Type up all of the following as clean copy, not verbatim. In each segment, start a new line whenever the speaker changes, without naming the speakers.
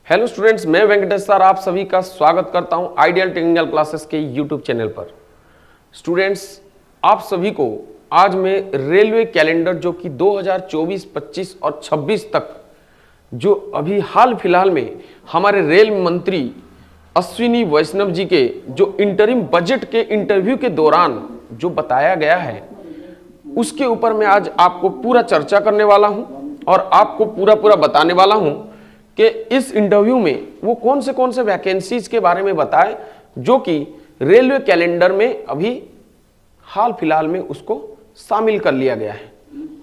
Hello students, मैं Venkatesh sir आप सभी का स्वागत करता हूं आइडियल टेक्निकल क्लासेस के यूट्यूब चैनल पर। स्टूडेंट्स, आप सभी को आज मैं रेलवे कैलेंडर जो कि 2024, 25 और 26 तक जो अभी हाल फिलहाल में हमारे रेल मंत्री अश्विनी वैष्णव जी के जो इंटरिम बजट के इंटरव्यू के दौरान जो बताया गया है उसके ऊपर मैं आज आपको पूरा चर्चा करने वाला हूं और आपको पूरा बताने वाला हूं कि इस इंटरव्यू में वो कौन से वैकेंसीज के बारे में बताए जो कि रेलवे कैलेंडर में अभी हाल फिलहाल में उसको शामिल कर लिया गया है।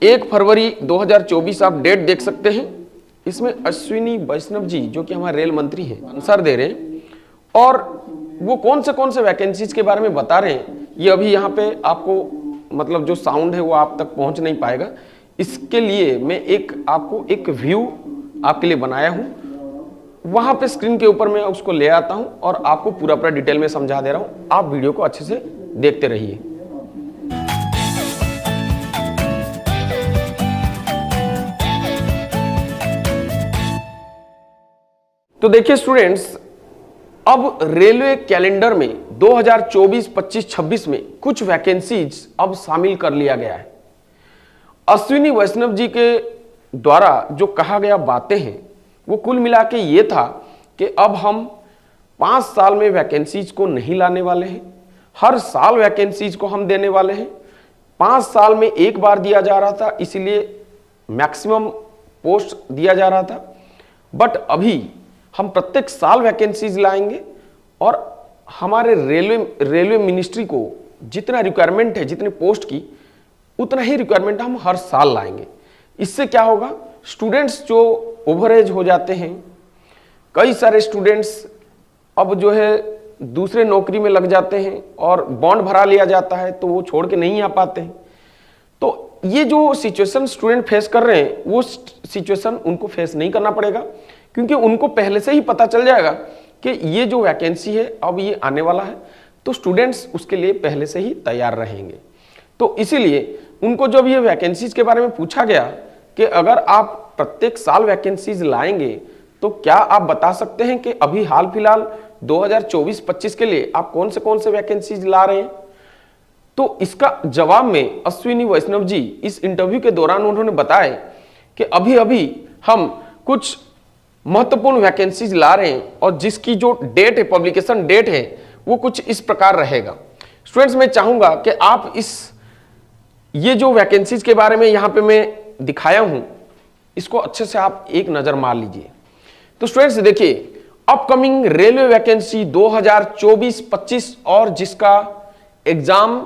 1 फरवरी 2024 आप डेट देख सकते हैं। इसमें अश्विनी वैष्णव जी जो कि हमारे रेल मंत्री हैं आंसर दे रहे हैं और वो कौन से वैकेंसीज के बारे में बता रहे हैं ये अभी यहाँ पे आपको मतलब जो साउंड है वो आप तक पहुंच नहीं पाएगा। इसके लिए मैं आपको एक व्यू आपके लिए बनाया हूं, वहां पे स्क्रीन के ऊपर मैं उसको ले आता हूं और आपको पूरा डिटेल में समझा दे रहा हूं। आप वीडियो को अच्छे से देखते रहिए। तो देखिए स्टूडेंट्स, अब रेलवे कैलेंडर में 2024, 25, 26 में कुछ वैकेंसीज अब शामिल कर लिया गया है। अश्विनी वैष्णव जी के द्वारा जो कहा गया बातें हैं वो कुल मिला के ये था कि अब हम 5 साल में वैकेंसीज को नहीं लाने वाले हैं, हर साल वैकेंसीज को हम देने वाले हैं। 5 साल में एक बार दिया जा रहा था, इसीलिए मैक्सिमम पोस्ट दिया जा रहा था, बट अभी हम प्रत्येक साल वैकेंसीज लाएंगे और हमारे रेलवे मिनिस्ट्री को जितना रिक्वायरमेंट है, जितने पोस्ट की उतना ही रिक्वायरमेंट हम हर साल लाएंगे। इससे क्या होगा, स्टूडेंट्स जो ओवरेज हो जाते हैं, कई सारे स्टूडेंट्स अब जो है दूसरे नौकरी में लग जाते हैं और बॉन्ड भरा लिया जाता है तो वो छोड़ के नहीं आ पाते हैं। तो ये जो सिचुएशन स्टूडेंट फेस कर रहे हैं वो सिचुएशन उनको फेस नहीं करना पड़ेगा, क्योंकि उनको पहले से ही पता चल जाएगा कि ये जो वैकेंसी है अब ये आने वाला है, तो स्टूडेंट्स उसके लिए पहले से ही तैयार रहेंगे। तो इसीलिए उनको जब ये वैकेंसीज के बारे में पूछा गया कि अगर आप प्रत्येक साल वैकेंसीज लाएंगे तो क्या आप बता सकते हैं कि अभी हाल फिलहाल 2024-25 के लिए आप कौन से वैकेंसीज ला रहे हैं। तो इसका जवाब में अश्विनी वैष्णव जी इस इंटरव्यू के दौरान उन्होंने बताया कि अभी हम कुछ महत्वपूर्ण वैकेंसीज ला रहे हैं और जिसकी जो डेट है, पब्लिकेशन डेट है, वो कुछ इस प्रकार रहेगा। स्टूडेंट्स, मैं चाहूंगा कि आप ये जो वैकेंसीज के बारे में यहां पे मैं दिखाया हूं इसको अच्छे से आप एक नजर मार लीजिए। तो स्टूडेंट्स देखिए, अपकमिंग रेलवे वैकेंसी 2024-25 और जिसका एग्जाम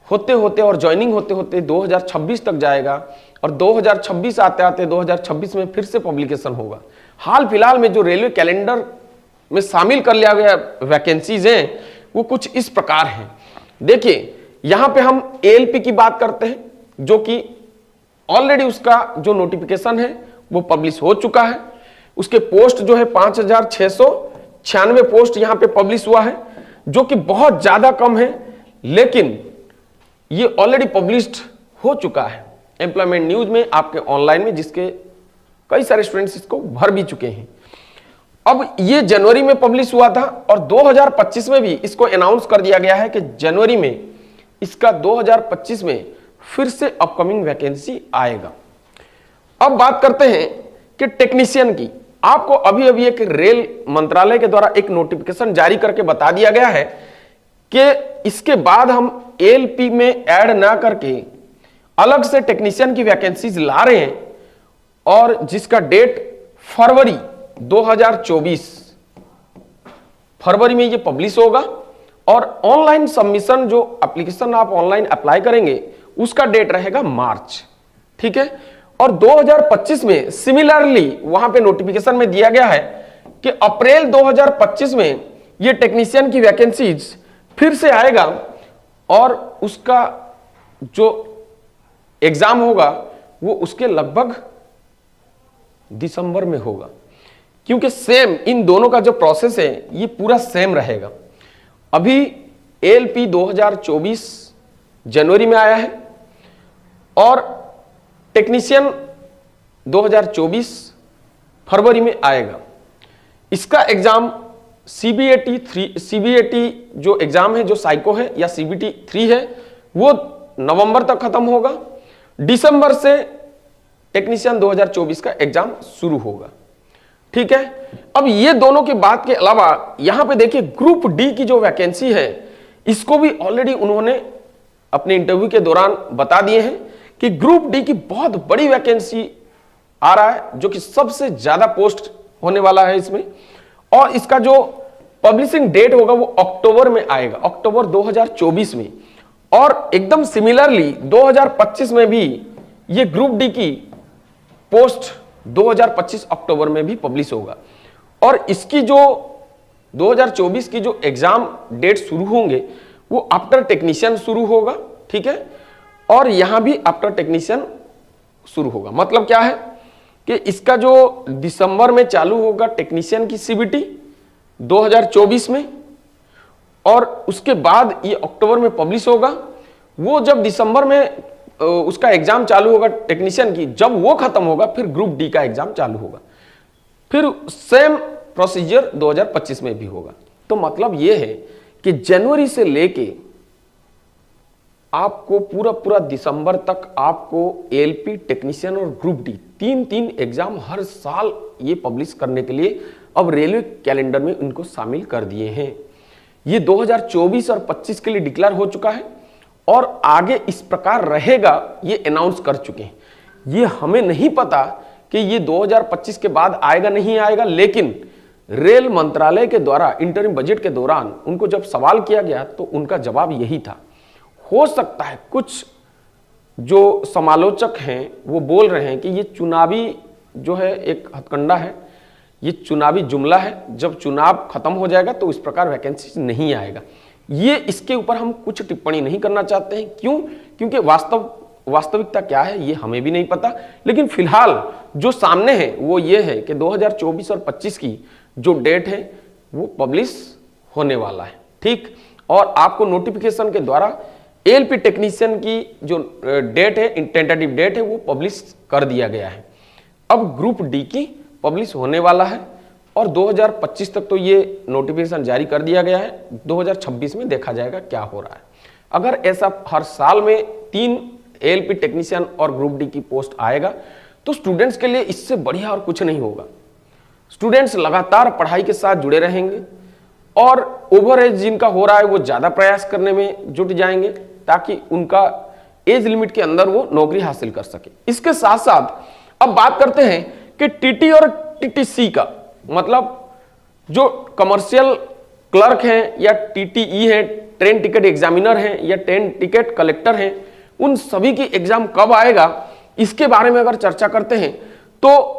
होते होते और ज्वाइनिंग होते होते 2026 तक जाएगा और 2026 आते आते 2026 में फिर से पब्लिकेशन होगा। हाल फिलहाल में जो रेलवे कैलेंडर में शामिल कर लिया गया वैकेंसीज हैं वो कुछ इस प्रकार हैं। देखिए, यहां पे हम एएलपी की बात करते हैं जो कि ऑलरेडी उसका जो नोटिफिकेशन है वो पब्लिश हो चुका है। उसके पोस्ट जो है 5696 पोस्ट यहां पे पब्लिश हुआ है, जो कि बहुत ज्यादा कम है, लेकिन ये ऑलरेडी पब्लिश्ड हो चुका है एम्प्लॉयमेंट न्यूज में, आपके ऑनलाइन में, जिसके कई सारे स्टूडेंट्स इसको भर भी चुके हैं। अब ये जनवरी में पब्लिश हुआ था और 2025 में भी इसको अनाउंस कर दिया गया है कि जनवरी में इसका 2025 में फिर से अपकमिंग वैकेंसी आएगा। अब बात करते हैं कि टेक्नीशियन की। आपको अभी एक रेल मंत्रालय के द्वारा एक नोटिफिकेशन जारी करके बता दिया गया है कि इसके बाद हम एएलपी में ऐड ना करके अलग से टेक्नीशियन की वैकेंसीज ला रहे हैं और जिसका डेट फरवरी 2024 फरवरी में ये पब्लिश होगा और ऑनलाइन सबमिशन जो एप्लीकेशन आप ऑनलाइन अप्लाई करेंगे उसका डेट रहेगा मार्च। ठीक है, और 2025 में सिमिलरली वहां पे नोटिफिकेशन में दिया गया है कि अप्रैल 2025 में ये टेक्नीशियन की वैकेंसीज फिर से आएगा और उसका जो एग्जाम होगा वो उसके लगभग दिसंबर में होगा, क्योंकि सेम इन दोनों का जो प्रोसेस है ये पूरा सेम रहेगा। अभी एएलपी 2024 जनवरी में आया है और टेक्नीशियन 2024 फरवरी में आएगा। इसका एग्जाम सीबीएटी जो एग्जाम है, जो साइको है या सीबीटी 3 है, वो नवंबर तक खत्म होगा। दिसंबर से टेक्नीशियन 2024 का एग्जाम शुरू होगा। ठीक है, अब ये दोनों की बात के अलावा यहां पे देखिए ग्रुप डी की जो वैकेंसी है, इसको भी ऑलरेडी उन्होंने अपने इंटरव्यू के दौरान बता दिए हैं कि ग्रुप डी की बहुत बड़ी वैकेंसी आ रहा है, जो कि सबसे ज्यादा पोस्ट होने वाला है इसमें। और इसका जो पब्लिशिंग डेट होगा वो अक्टूबर में आएगा, अक्टूबर 2024 में। और एकदम सिमिलरली 2025 में भी ये ग्रुप डी की पोस्ट 2025 अक्टूबर में भी पब्लिश होगा। और इसकी जो 2024 की जो एग्जाम डेट शुरू होंगे वो आफ्टर टेक्नीशियन शुरू होगा। ठीक है, और यहां भी आफ्टर टेक्नीशियन शुरू होगा। मतलब क्या है कि इसका जो दिसंबर में चालू होगा टेक्नीशियन की सीबीटी 2024 में, और उसके बाद ये अक्टूबर में पब्लिश होगा। वो जब दिसंबर में उसका एग्जाम चालू होगा टेक्नीशियन की, जब वो खत्म होगा फिर ग्रुप डी का एग्जाम चालू होगा। फिर सेम प्रोसीजर 2025 में भी होगा। तो मतलब ये है कि जनवरी से लेके आपको पूरा दिसंबर तक आपको एलपी, टेक्नीशियन और ग्रुप डी तीन एग्जाम हर साल ये पब्लिश करने के लिए अब रेलवे कैलेंडर में इनको शामिल कर दिए हैं। ये 2024 और 25 के लिए डिक्लेयर हो चुका है और आगे इस प्रकार रहेगा ये अनाउंस कर चुके हैं। ये हमें नहीं पता कि ये 2025 के बाद आएगा नहीं आएगा, लेकिन रेल मंत्रालय के द्वारा इंटरिम बजट के दौरान उनको जब सवाल किया गया तो उनका जवाब यही था। हो सकता है कुछ जो समालोचक हैं वो बोल रहे हैं कि ये चुनावी जो है एक हथकंडा है, ये चुनावी जुमला है, जब चुनाव खत्म हो जाएगा तो इस प्रकार वैकेंसी नहीं आएगा। ये इसके ऊपर हम कुछ टिप्पणी नहीं करना चाहते हैं। क्यों? क्योंकि वास्तविकता क्या है ये हमें भी नहीं पता। लेकिन फिलहाल जो सामने है वो ये है कि 2024 और 25 की जो डेट है वो पब्लिश होने वाला है। ठीक, और आपको नोटिफिकेशन के द्वारा एलपी टेक्नीशियन की जो डेट है, टेंटेटिव डेट है, वो पब्लिश कर दिया गया है। अब ग्रुप डी की पब्लिश होने वाला है और 2025 तक तो ये नोटिफिकेशन जारी कर दिया गया है। 2026 में देखा जाएगा क्या हो रहा है। अगर ऐसा हर साल में 3 एलपी टेक्नीशियन और ग्रुप डी की पोस्ट आएगा तो स्टूडेंट्स के लिए इससे बढ़िया और कुछ नहीं होगा। स्टूडेंट्स लगातार पढ़ाई के साथ जुड़े रहेंगे और ओवर एज जिनका हो रहा है वो ज्यादा प्रयास करने में जुट जाएंगे ताकि उनका एज लिमिट के अंदर वो नौकरी हासिल कर सके। इसके साथ साथ अब बात करते हैं कि टीटी और टीटीसी का, मतलब जो कमर्शियल क्लर्क हैं या टीटीई हैं, ट्रेन टिकट एग्जामिनर हैं या ट्रेन टिकट कलेक्टर हैं, उन सभी की एग्जाम कब आएगा इसके बारे में अगर चर्चा करते हैं तो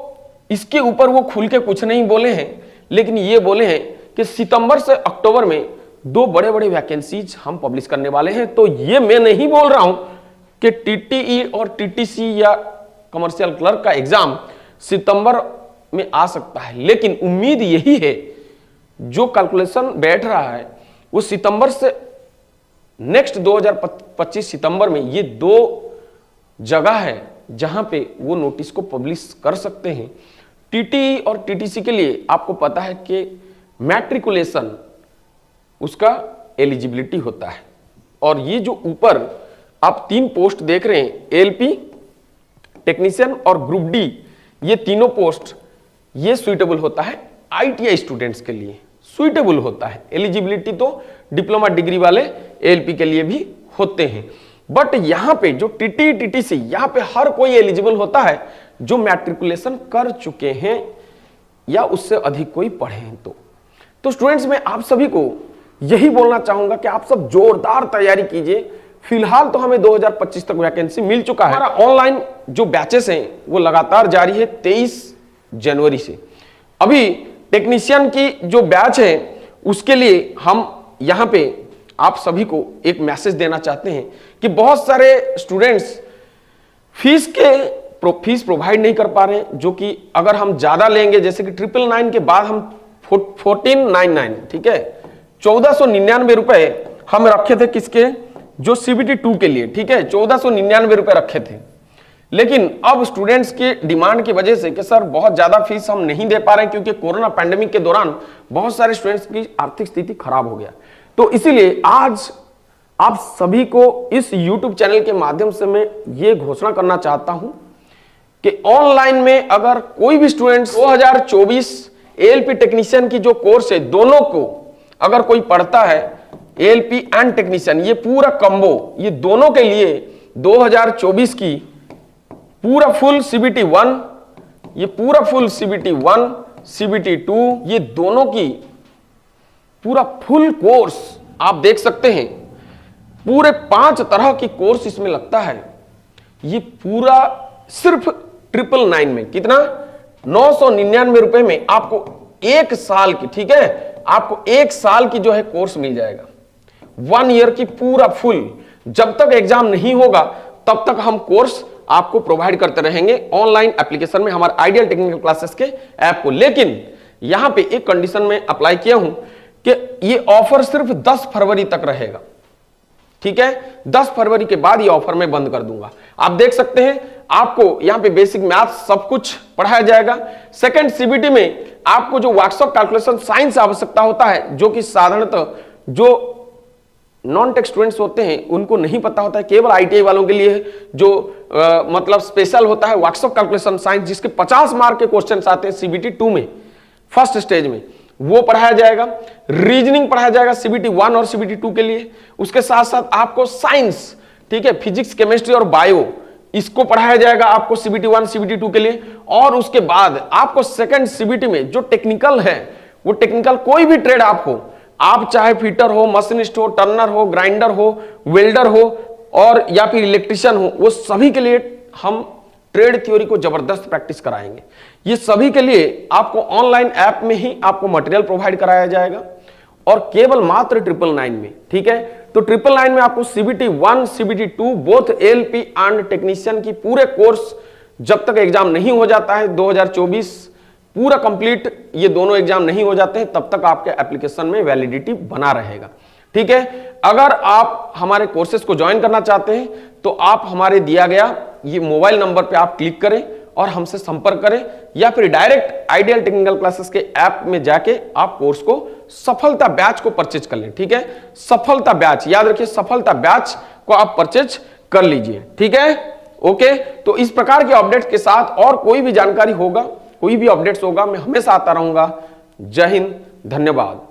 इसके ऊपर वो खुल के कुछ नहीं बोले हैं, लेकिन ये बोले हैं कि सितंबर से अक्टूबर में 2 बड़े वैकेंसीज हम पब्लिश करने वाले हैं। तो ये मैं नहीं बोल रहा हूं कि टीटीई और टीटीसी या कमर्शियल क्लर्क का एग्जाम सितंबर में आ सकता है, लेकिन उम्मीद यही है, जो कैलकुलेशन बैठ रहा है वो सितंबर से नेक्स्ट 2025 सितंबर में ये 2 जगह है जहां पे वो नोटिस को पब्लिश कर सकते हैं। टीटीई और टीटीसी के लिए आपको पता है कि मैट्रिकुलेशन उसका एलिजिबिलिटी होता है, और ये जो ऊपर आप 3 पोस्ट देख रहे हैं, एलपी, टेक्नीशियन और ग्रुप डी, ये तीनों पोस्ट ये सुइटेबल होता है आईटीआई स्टूडेंट्स के लिए, सुइटेबल होता है। एलिजिबिलिटी तो डिप्लोमा डिग्री वाले एलपी के लिए भी होते हैं, बट यहां पे जो टीटी टीटीसी, यहां पे हर कोई एलिजिबल होता है जो मैट्रिकुलेशन कर चुके हैं या उससे अधिक कोई पढ़े हैं। तो स्टूडेंट्स मैं आप सभी को यही बोलना चाहूंगा कि आप सब जोरदार तैयारी कीजिए। फिलहाल तो हमें 2025 तक वैकेंसी मिल चुका है। हमारा ऑनलाइन जो बैचेस हैं वो लगातार जारी है 23 जनवरी से। अभी टेक्नीशियन की जो बैच है उसके लिए हम यहां पे आप सभी को एक मैसेज देना चाहते हैं कि बहुत सारे स्टूडेंट्स फीस प्रोवाइड नहीं कर पा रहे हैं, जो कि अगर हम ज्यादा लेंगे, जैसे कि 999 के बाद हम 1499, ठीक है, 1499 रुपए हम रखे थे किसके, जो CBT 2 के लिए, ठीक है, 1499 रुपए रखे थे। लेकिन अब स्टूडेंट्स के डिमांड की वजह से कि सर बहुत ज्यादा फीस हम नहीं दे पा रहे हैं, क्योंकि कोरोना पैंडेमिक के दौरान बहुत सारे स्टूडेंट्स की आर्थिक स्थिति खराब हो गया। तो इसीलिए आज आप सभी को इस YouTube चैनल के माध्यम से मैं ये घोषणा करना चाहता हूं कि ऑनलाइन में अगर कोई भी स्टूडेंट्स 2024 ALP टेक्नीशियन की जो कोर्स है, दोनों को अगर कोई पढ़ता है, ALP एंड टेक्नीशियन, ये पूरा कॉम्बो, ये दोनों के लिए 2024 की पूरा फुल CBT 1, ये पूरा फुल CBT 1, CBT 2, ये दोनों की पूरा फुल कोर्स आप देख सकते हैं। पूरे 5 तरह की कोर्स इसमें लगता है। ये पूरा सिर्फ 999 में, कितना 999 रुपए में आपको 1 साल की, ठीक है, आपको 1 साल की जो है कोर्स मिल जाएगा। 1 ईयर की पूरा फुल, जब तक एग्जाम नहीं होगा तब तक हम कोर्स आपको प्रोवाइड करते रहेंगे ऑनलाइन एप्लीकेशन में, हमारे आइडियल टेक्निकल क्लासेस के ऐप को। लेकिन यहां पे एक कंडीशन में अप्लाई किया हूं कि ये ऑफर सिर्फ 10 फरवरी तक रहेगा, ठीक है। 10 फरवरी के बाद ये ऑफर मैं बंद कर दूंगा। आप देख सकते हैं, आपको यहां पे बेसिक मैथ्स सब कुछ पढ़ाया जाएगा। सेकंड CBT में आपको जो व्हाट्सएप कैलकुलेशन साइंस आवश्यकता होता है, जो कि साधारणतः जो नॉन टेक स्टूडेंट्स होते हैं उनको नहीं पता होता है, केवल ITI वालों के लिए जो मतलब स्पेशल होता है व्हाट्सएप कैलकुलेशन साइंस, जिसके 50 मार्क के क्वेश्चंस आते हैं CBT 2 में, फर्स्ट स्टेज में, वो पढ़ाया जाएगा। रीजनिंग पढ़ाया जाएगा CBT 1 और CBT 2 के लिए। उसके साथ साथ आपको साइंस, ठीक है, फिजिक्स, केमिस्ट्री और बायो, इसको पढ़ाया जाएगा आपको CBT 1 CBT 2 के लिए। और उसके बाद आपको सेकंड CBT में जो टेक्निकल है, वो टेक्निकल कोई भी ट्रेड आप हो, आप चाहे फिटर हो, मशीनिस्ट हो, टर्नर हो, ग्राइंडर हो, वेल्डर हो और या फिर इलेक्ट्रिशियन हो, वो सभी के लिए हम ट्रेड थ्योरी को जबरदस्त प्रैक्टिस कराएंगे। ये सभी के लिए आपको ऑनलाइन ऐप में ही आपको मटेरियल प्रोवाइड कराया जाएगा और केवल मात्र 999 में, ठीक है। तो 999 में आपको CBT 1 CBT 2 both ALP and technician की पूरे कोर्स, जब तक एग्जाम नहीं हो जाता है 2024 पूरा कंप्लीट, ये दोनों एग्जाम नहीं हो जाते हैं, तब तक आपके एप्लीकेशन में वैलिडिटी बना रहेगा, ठीक है। अगर आप हमारे कोर्सेज को ज्वाइन करना चाहते हैं तो आप हमारे दिया गया ये मोबाइल नंबर पे आप क्लिक करें और हमसे संपर्क करें, या फिर डायरेक्ट आइडियल टेक्निकल क्लासेस के ऐप में जाके आप कोर्स को सफलता बैच को परचेज कर लें, ठीक है। सफलता बैच, याद रखिए, सफलता बैच को आप परचेज कर लीजिए, ठीक है, ओके। तो इस प्रकार के अपडेट्स के साथ और कोई भी जानकारी होगा, कोई भी अपडेट्स होगा, मैं हमेशा आता रहूंगा। जय हिंद, धन्यवाद।